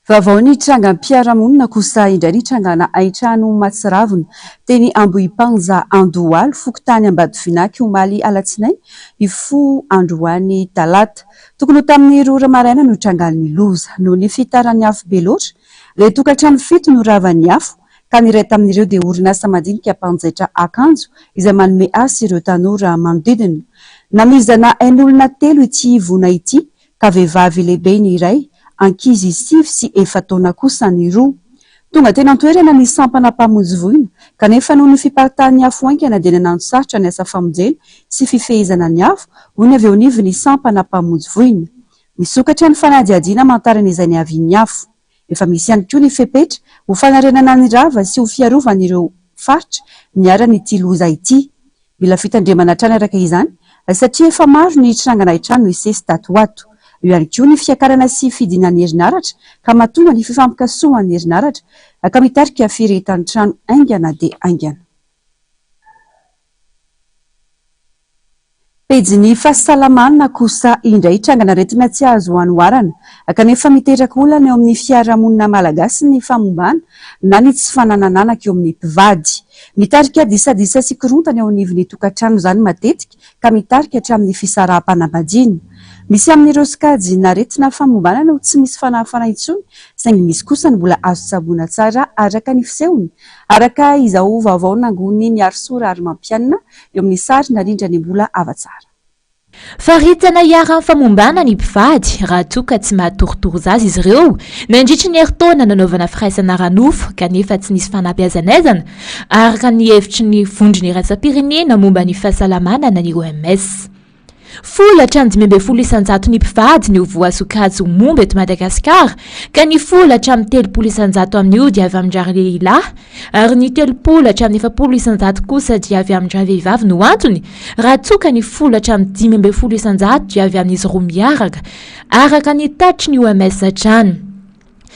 Vaovao ny trangam-piarahamonina kosa indray ny trangana Aitrano Matsiravina teny Ambohipanja Andohalo Fokotany Ambadovinaky Omaly Alatsinainy ifo androany talata. Tokony ho tamin'ny rora maraina no trangan'ny loza noho ny fitaran'ny afo be loatra ilay tokantrano fito no ravan'ny afo ka niray tamin'ireo dia orinasa madinika mpanjaitra akanjo izay manome asa ireo tanora manodidina. Namizana ain'olona telo ity vona ity ka vehivavy lehibe ny iray, ankizy 5 sy 4 taona kosa ny roa. Tonga tena antoerana ny sampana mpamonjy voina kanefa noho ny fiparitahan'ny afo aingana dia nanano sarotra ny asa famonjena sy fifehezana ny afo ho ny avy eo nivy ny sampana mpamonjy voina. Misokatra ny fanadihadiana amantarana izay ny avian'ny afo. Efa misy ihany koa ny fepetra ho fanarenana ny rava sy ho fiarovan'ireo faritra miara-n'ity loza ity. Mila fitandremana hatrany araka izany satria efa maro ny trangana Aitrano no hisesy tato ho ato. Eo ihany koa ny fiakarana sy fidinan'ny herinaratra ka mahatonga ny fifampikasohan'ny herinaratra ka mitarika firetan'ny trano aingana dia aingana. Pejin'ny fahasalamana kosa indray trangana retina tsy azo hanoarana kanefa miteraka olana eo amin'ny fiarahamonina malagasy ny famombana na ny tsy fananananaka eo amin'ny mpivady. Mitarika disadisa sy korontana eo anivon'ny tokantrano zany matetika ka mitarika hatramin'ny fisaraha-panambadiana. Misy amin'ireo sikajy na retina famombana no tsy misy fanahafana intsony saingy misy kosa ny mbola azo tsaboana tsara araka ny fisehony araka izao vaovao nangony miaro sora ary mampianina eo amin'ny sary narindra ny mbola avatsara. Faritana hiara famombana ny mpivady raha toa tsy mahatorotoro zazy izy ireo nandritry ny heritaona nanaovana firaisana ranofo kanefa tsy nisy fanabeazanaizana araka ny hevitry ny vondrony ratsam-pirenena momba ny fahasalamana na ny OMS. Fola hatramin'ny 12 isanjato ny mpivady no voasokajy momba eto Madagasikara ka ny fola hatramin'ny 30 isanjato amin'io dia avy amin'ny lehilahy ary ny 30 hatramin'ny 70 isanjato kosa dia avy amin'ny vehivavy no antony raha toka ny fola hatramin'ny 15 isanjato dia avy amin'izy roa miaraka araka ny tatry ny OMS hatrany.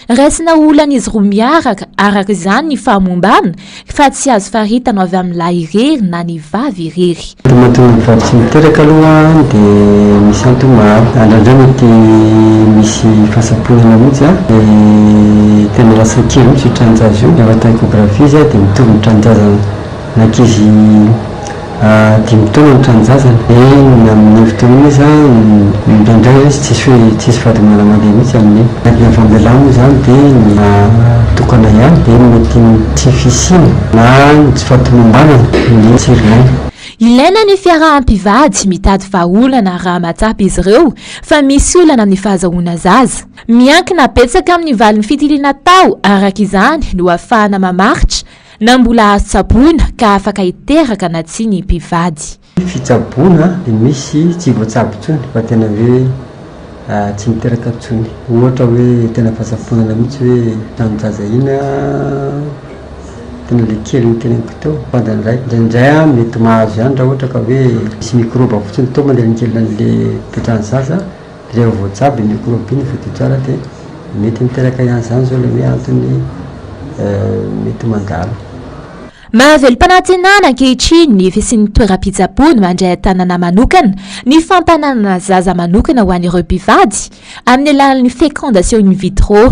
Raisina olan'izy roa miaraka araka izany ny fahamombana fa tsy azo faritana avy amin'ny lahy irery na ny vavy irery. Mahatonga ny vavy tsy miteraka aloha dia misy antony maro. Andrandray mety misy fahasaponana mihitsy tena lasa kely mihitsy io tranonjaza io. Rehefa atao échographie izy dia mitovy ny tranonjaza ankizy 5 taona ny tranonjazany. Amin'ny fotoana izy indraindray tsisy fahadimana mandeha mihitsy amin'ny ny fambelana moa zany dia ny tokana ihany dia mety tsy fisina na tsy fahatomombanana ny tsirinaina. Ilaina ny fiarahampivady mitady vahaolana raha matsapy izy ireo fa misy olana amin'ny fahazahoana zaza. Miankina betsaka amin'ny valin'ny fitiliana tao araka izany no ahafahana mamaritra na mbola azo tsaboana ka afaka hiteraka na tsy ny mpivady. Fitsaboana dia misy tsy voatsabo intsony fa tena hoe tsy miteraka intsony. Ohatra hoe tena fahasaponana mihitsy hoe tranonjaza ina tena le kely ny teneniko teo indraindray mety mahazo ihany raha ohatra ka hoe misy mikroba fotsiny tao mandeha nikelina an'le petrany zaza dia rehefa voatsabo mikroba iny voadio tsara dia mety miteraka ihany zany zao le hoe antony mety mandalo. Mahavelom-panantenana ankehitriny ny fisian'ny toeram-pitsaboana mandray tanàna manokana ny fampananana zaza manokana ho an'ireo mpivady amin'ny alalan'ny fécondation in vitro.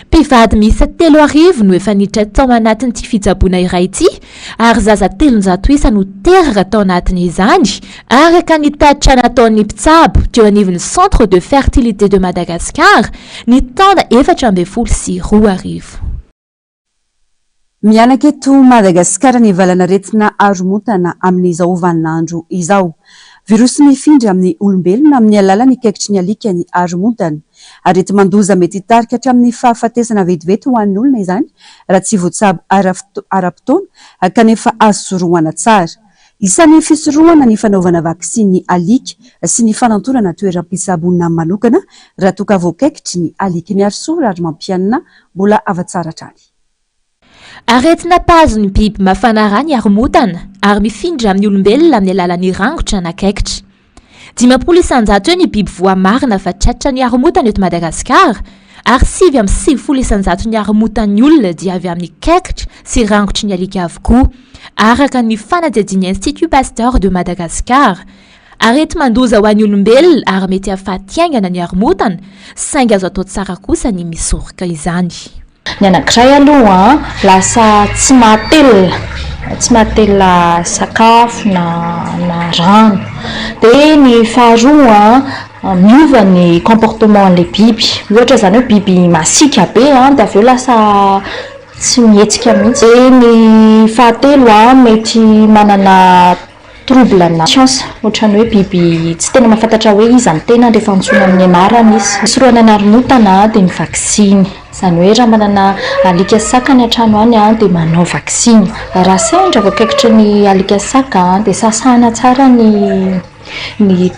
mpivady miisa 3 no efa niditra tao anatin'ity fitsaboana iray ity ary zaza 300 isa no teraka tao anatin'izany araka ny tatitra nataon'ny mpitsabo teo anivon'ny centre de fertilité de Madagascar ny taona 2024. Mianaka eto Madagasikara ny valanaretina aromotana amin'izao vaninandro izao. Virusy mifindra amin'ny olombelona amin'ny alalan'ny kaikitry ny alika ny aromotana. Arety mandoza mety hitarika hatramin'ny fahafatesana vetivety ho an'ny olona izany raha tsy voatsabo ara-potoana kanefa azo sorohana tsara. Isan'ny fisorohana ny fanaovana vaksiny ny alika sy ny fanantonana toeram-pitsaboana manokana raha toka voakaikitry ny alika miarosora ary mampianina mbola avatsara hatrany. Aretina tazon'ny biby mafana rà ny aromotana ary mifindra amin'ny olombelona amin'ny alalan'ny rangotra nakaikitra. 500 isanjato eo ny biby voamarina fa tratra ny aromotana eto Madagasikara ary 7 isanjato ny aromotan'ny olona dia avy amin'ny kaikitra sy rangotry ny alika avokoa araka ny fanadihadian'ny Institut Pasteur de Madagascar. Arety mandoza ho an'ny olombelona ary mety ahafaty haingana ny aromotana saingy azo atao tsara kosa ny misoroka izany. Ny anankiray aloha lasa tsy mahatelina sakafo na rano. Dia ny faharoa miova ny comportement an'ilay biby. Ohatra zany hoe biby masika be dia avy eo lasa tsy mihetsika mihitsy. Dia ny fahatelo mety manana trouble na conscience, ohatrany hoe biby tsy tena mahafantatra hoe iza ny tena rehefa antsoina amin'ny anarany izy. Sorohana ny aromotana dia ny vaksiny. Zany hoe raha manana alika saka ny an-trano any dia manao vaksiny. Raha sendra voakaikitra ny alika saka dia sasana tsara ny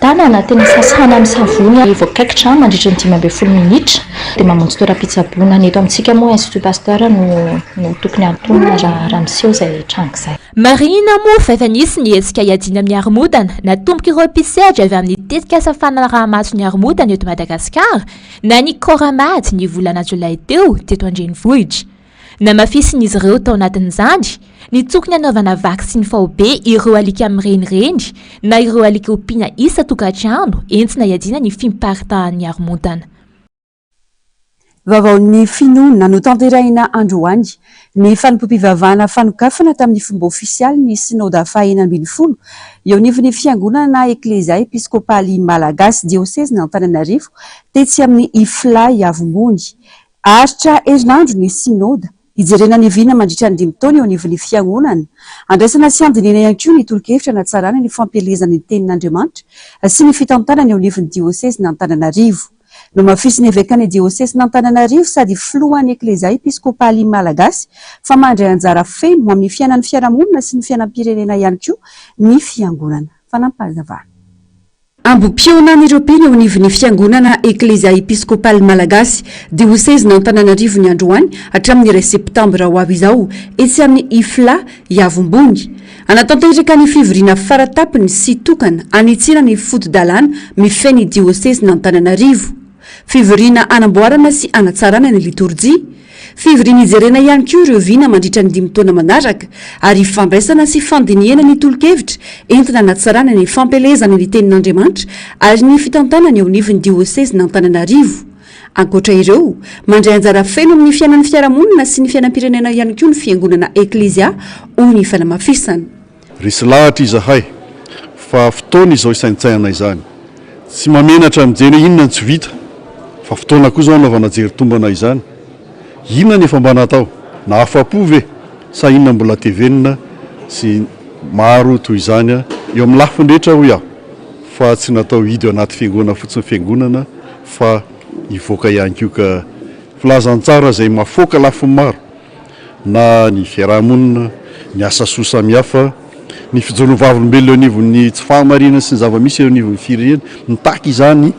tanana, tena sasana amin'ny savony. Voakaikitra mandritra ny 12 minitra dia mamonjy toeram-pitsaboana ny eto amintsika moa Institut Pasteur no tokony antonina raha miseho izay tranga izay. Marina moa fa efa nisy ny hetsika hiadiana amin'ny aromotana natomboka ireo mpisedra avy amin'ny tetikasa fanaraha-mason'ny aromotana eto Madagasikara na ny koramady ny volana jolay teo teto andrenivohitra. Namafisin'izy ireo tao anatin'izany ny tokony hanaovana vaksiny faobe ireo alika mirenireny na ireo alika ompiana isa tokantrano entina hiadiana ny fimparitahan'ny aromotana. Vavaon'ny finoana no tanterahina androany ny fanompoam-pivavahana fanokafana tamin'ny fomba ofisialy ny sinoda faha-12 eo anivon'ny fiangonana eklezia episkopaly malagasy dioseze ny Antananarivo tetsy amin'ny Iflay Avimbony. Aritra herinandro ny sinoda ijerena ny viana mandritra ny 5 taona eo anivon'ny fiangonana. Andraisana sy andinina ihany koa ny tolo-kevitra natsarana ny fampielezana ny tenin'Andriamanitra sy ny fitantanana eo anivon'ny dioseze ny Antananarivo. No mafisy ny evekany dioseze ny Antananarivo sady filohan'ny eklezia episkopaly malagasy fa mandray anjara feno amin'ny fiainan'ny fiarahamonina sy ny fiainam-pirenena ihany koa ny fiangonana. Fanampahazavana. Ambom-pionan'ireo mpino eo anivon'ny fiangonana eklezia episkopaly malagasy dioseze ny Antananarivo ny androany hatramin'ny 2 septambra ho avy izao etsy amin'ny Ifla Avimbony. Anatanteraka ny fivoriana faratapiny sy tokana anitsina ny fotodalana mifeny dioseze ny Antananarivo. Fivoriana anamboarana sy anatsarana ny liturjia. Fivoriana ijerena ihany koa ireo viana mandritra ny 5 taona manaraka ary fandraisana sy fandiniana ny tolo-kevitra entina anatsarana ny fampelezana ny tenin'Andriamanitra ary ny fitantanana eo anivon'ny dioseze ny Antananarivo. Ankoatra ireo, mandray anjara feno amin'ny fiainan'ny fiarahamonina sy ny fiainam-pirenena ihany koa ny fiangonana eklezia hoy ny fanamafisana. Risy lahatra izahay fa fotoana izao isaintsaina izany. Tsy mamenatra amin'izany hoe inona ny tsy vita fa fotoana koa izao anaovana jery-tombana izany. Inona ny efa mba natao? Na afa-po ve? Sa inona mbola tevenina sy maro toy izany eo amin'ny lafiny rehetra ho iaho. Fa tsy natao hidy eo anaty fiangonana fotsiny fiangonana fa hivoaka ihany koa ka filazantsara izay mafoaka lafiny maro na ny fiarahamonina, ny asa soa samihafa, ny fijonovavolombelona eo anivon'ny tsy fahamarinana sy ny zava-misy eo anivon'ny firenena nitaky izany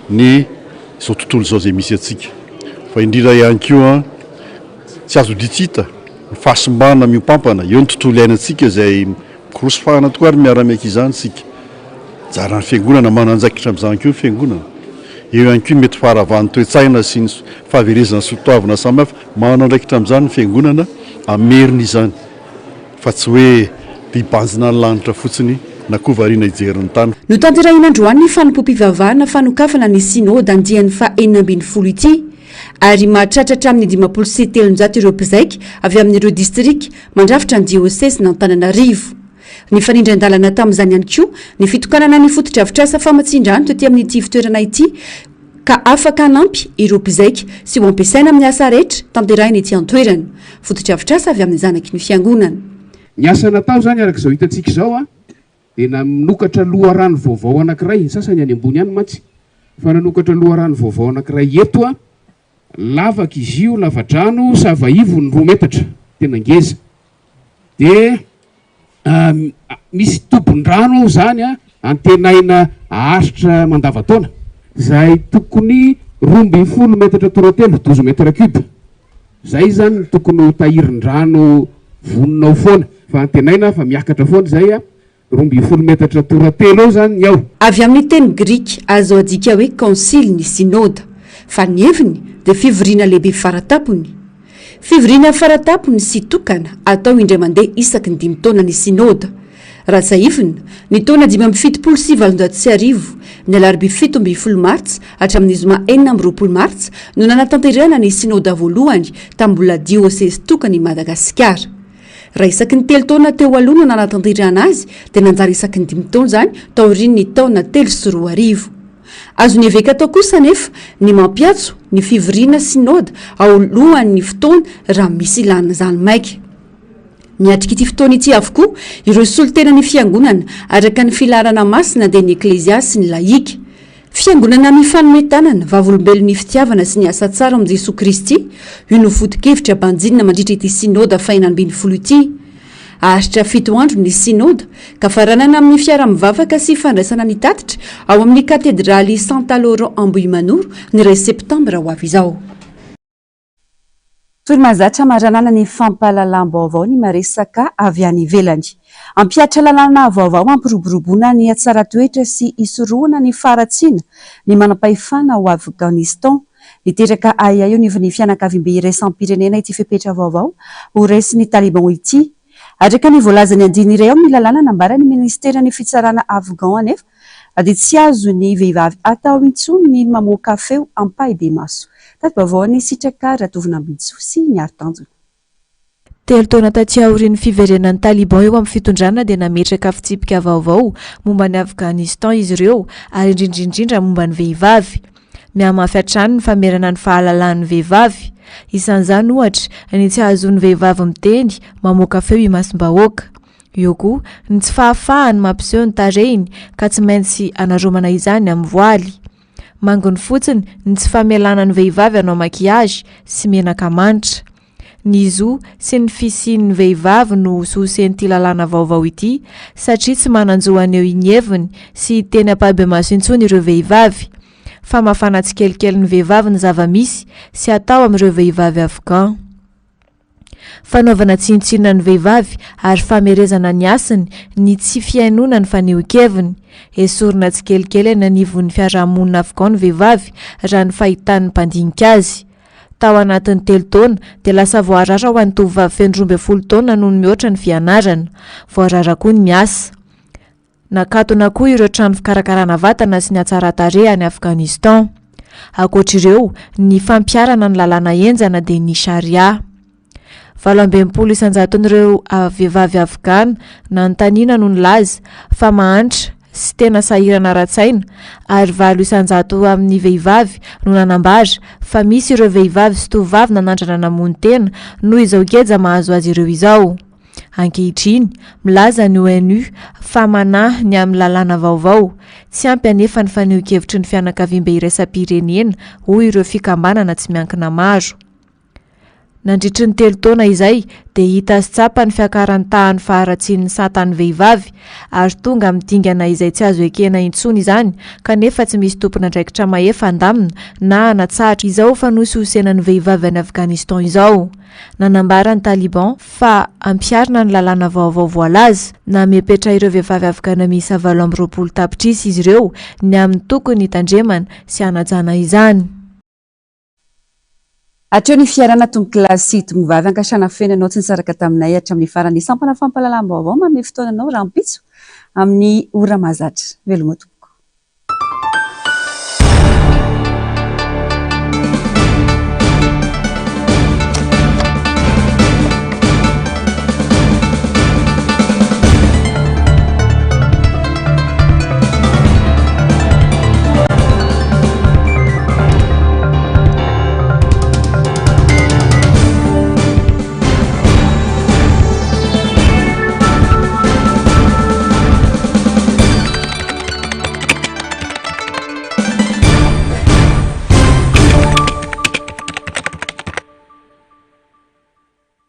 ny izao tontolo izao izay misy atsika. Fa indrindra ihany koa tsy azo ditsita ny fahasimbana miompampana eo ny tontolo iainantsika izay mikorosofahana tokoa ary miara-miaika izany sika. Jaran'ny fiangonana mananjaikitra amin'izany koa ny fiangonana. Eo ihany koa mety faharavan'ny toe-tsaina sy ny fahaverezana sy fitoavana samihafa manandraikitra amin'izany ny fiangonana amerina izany. Fa tsy hoe hibanjina ny lanitra fotsiny na koa variana ijerin'ny tany. No tanterahina androany ny fanompoam-pivavahana fanokafana ny sinoda andian'ny faha-12 ity ary mahatratratra amin'ny 57 ireo mpizaika avy amin'ireo distrika mandrafitra ny diocese na Antananarivo. Ny fanindran-dalana tamin'izany ihany koa ny fitokanana ny fototra-avitrasa famatsin-drano toty amin'ity fitoerana ity ka afaka hanampy ireo mpizaika sy ho ampiasaina amin'ny asa rehetra tanterahina ety an-toerana. Fototra-avitrasa avy amin'ny zanaky ny fiangonana. Ny asa natao zany arak'izao hitantsika izao dia nanokatra loharano vaovao anankiray, ny sasany any ambony any mantsy fa nanokatra loharano vaovao anankiray eto lavaka izy io, lavadrano savaivo ny 2 metatra tena ngeza. Dia misy tombon-drano zany antenaina aritra mandavataona zay tokony 12 metatra toratelo 12 metra cube. Zay zany tokony ho tahirin-drano voninao foana fa antenaina fa miakatra foana zay 12 metatra toratelo zany ao. Avy amin'ny teny grika azo adika hoe concile ny synode fa ny heviny dia fivoriana lehibe faratapony. Fivoriana faratapony sy tokana atao indray mandeha isaky ny 5 taona ny synode. Raha saifina ny taona 577 ny alarobia 17 martsa hatramin'ny zoma 4 martsa no nanatanterahana ny synode voalohany tambola diocese tokany i Madagasikara. Raha isaky ny 3 taona teo aloha no nanatanterahana azy dia nanjara isaky ny 5 taona zany taorian'ny taona 3 Azo ny eveka atao kosa nefa ny mampiatso ny fivoriana synode ao alohan'ny fotoana raha misy ilana zany maika. Miatrika ity fotoana ity avokoa ireo solitena ny fiangonana araka ny filarana masina dia ny eklesia sy ny laika. Fiangonana mifanometanana vavolombelon'ny fitiavana sy ny asa tsara amin'i Jesosy Kristy io no foto-kevitra banjinina mandritra ity synode fahinambiny folo ity. Ahasitra 7 andro ny synode ka faranana amin'ny fiara-mivavaka sy fandraisana ny tatitra ao amin'ny katedraly Santa Laurent Ambohimanoro ny 2 septambra ho avy izao. Torimazatra maranana ny fampahalalam-baovao ny maresaka avy any ivelany. Ampiatra lalàna vaovao ampiroboroboana ny atsara-toetra sy isorohana ny faratsiana ny manam-pahefana ao Afghanistan. Niteraka io ny fianakavim-be iraisam-pirenena ity fepetra vaovao ho raisin'ny Taliban ity. Araka ny voalazany andiny iray ao ny lalàna nambarany ministerany fitsarana Afghan anefa dia tsy azo ny vehivavy atao intsony ny mamoaka feo ampahy maso. Tato-baovao ny sitraka ratovina Mbitso sy ny Artanjona. 3 taona taty aorian'ny fiverenan'ny Taliban eo amin'ny fitondrana dia nametraka fitsipika vaovao momba ny Afghanistan izy ireo ary indrindrindrindra momba ny vehivavy. Mihamafy hatrany ny famerana ny fahalalan'ny vehivavy. Isan'izany ohatra ny tsy azon'ny vehivavy miteny mamoaka feo imasom-bahoaka. Eo koa ny tsy fahafahany mampiseho ny tarehiny ka tsy maintsy anaromana izany amin'ny voaly. Mangony fotsiny ny tsy famelana ny vehivavy hanao makiazy sy menaka manitra. Ny zo sy ny fisian'ny vehivavy no sosen'ity lalàna vaovao ity satria tsy mananjoany eo inyheviny sy teny ampabe maso intsony ireo vehivavy. Fa mafana tsikelikely ny vehivavy ny zava-misy sy atao amin'ireo vehivavy Afghan. Fanaovana tsinontsinona ny vehivavy ary famerezana ny asiny ny tsy fiainona ny fanehoan-keviny. Esorina tsikelikely nanivon'ny fiarahamonina Afghan ny vehivavy raha ny fahitan'ny mpandinika azy. Tao anatin'ny 3 taona dia lasa voarara ho an'ny tovovavy feno 12 taona noho ny mihoatra ny fianarana. Voarara koa ny miasa. Nakatona koa ireo trano fikarakarana vatana sy ny atsara-tarehy any Afghanistan. Ankoatr'ireo ny fampiarana ny lalàna enjana dia ny sharia. 720 isanjaton'ireo vehivavy Afghan nanontaniana no nilaza fa mahantra sy tena sahirana ara-tsaina ary 9 isanjato amin'ny vehivavy no nanambara fa misy ireo vehivavy sy tovovavy nanandrana namony tena noho izao geja mahazo azy ireo izao. Ankehitriny milaza ny ONU fa manahy ny amin'ny lalàna vaovao tsy ampy anefa ny fanehoan-kevitry ny fianakaviam-be iraisam-pirenena hoy ireo fikambanana tsy miankina maro. Nandritry ny 3 taona izay dia hita sy tsapa ny fiakaran'ny tahan'ny faharatsian'ny satan'ny vehivavy ary tonga midingana izay tsy azo ekena intsony izany kanefa tsy misy tompon'andraikitra mahefa andamina na anatsahatra izao fa nosy hosenan'ny vehivavy any Afghanistan izao. Nanambara ny Taliban fa ampiarina ny lalàna vaovao voalaza na mepetra ireo vehivavy Afgana miisa 720 tapitrisa izy ireo ny amin'ny tokony tandremana sy anajana izany. Atreo ny fiarana tongokilasy tongovavy ankasana fenanao tsy nisaraka taminay hatramin'ny farany sampana fampahalalam-baovao manome fotoananao raha Mbitso amin'ny ora mahazatra. Velomoto.